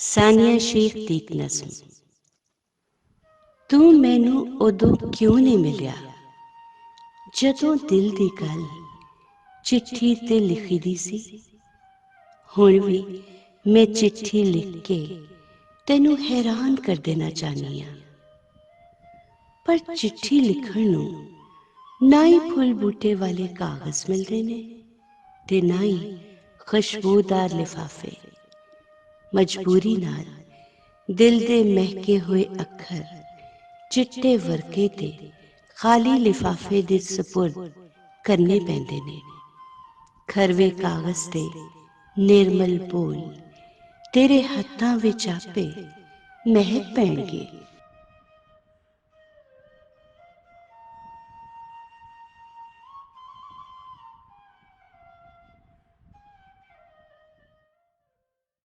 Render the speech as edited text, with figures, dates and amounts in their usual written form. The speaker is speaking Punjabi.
ਸਾਨੀਆ ਸ਼ੇਖ ਤੀਕ ਨਜ਼ਮ। ਤੂੰ ਮੈਨੂੰ ਉਦੋਂ ਕਿਉਂ ਨਹੀਂ ਮਿਲਿਆ ਜਦੋਂ ਦਿਲ ਦੀ ਗੱਲ ਚਿੱਠੀ ਤੇ ਲਿਖੀ ਦੀ ਸੀ। ਹੁਣ ਵੀ ਮੈਂ ਚਿੱਠੀ ਲਿਖ ਕੇ ਤੈਨੂੰ ਹੈਰਾਨ ਕਰ ਦੇਣਾ ਚਾਹੁੰਦੀ ਹਾਂ, ਪਰ ਚਿੱਠੀ ਲਿਖਣ ਨੂੰ ਨਾ ਹੀ ਫੁੱਲ ਬੂਟੇ ਵਾਲੇ ਕਾਗਜ਼ ਮਿਲਦੇ ਨੇ ਤੇ ਨਾ ਹੀ ਖੁਸ਼ਬੂਦਾਰ ਲਿਫਾਫੇ। ਮਜਬੂਰੀ ਨਾਲ ਦਿਲ ਦੇ ਮਹਿਕੇ ਹੋਏ ਅੱਖਰ ਚਿੱਟੇ ਵਰਕੇ ਤੇ ਖਾਲੀ ਲਿਫਾਫੇ ਦੇ ਸਪੁਰਦ ਕਰਨੇ ਪੈਂਦੇ ਨੇ। ਖਰਵੇ ਕਾਗਜ਼ ਤੇ ਨਿਰਮਲ ਬੋਲ ਤੇਰੇ ਹੱਥਾਂ ਵਿੱਚ ਆਪੇ ਮਹਿਕ ਪੈਣਗੇ।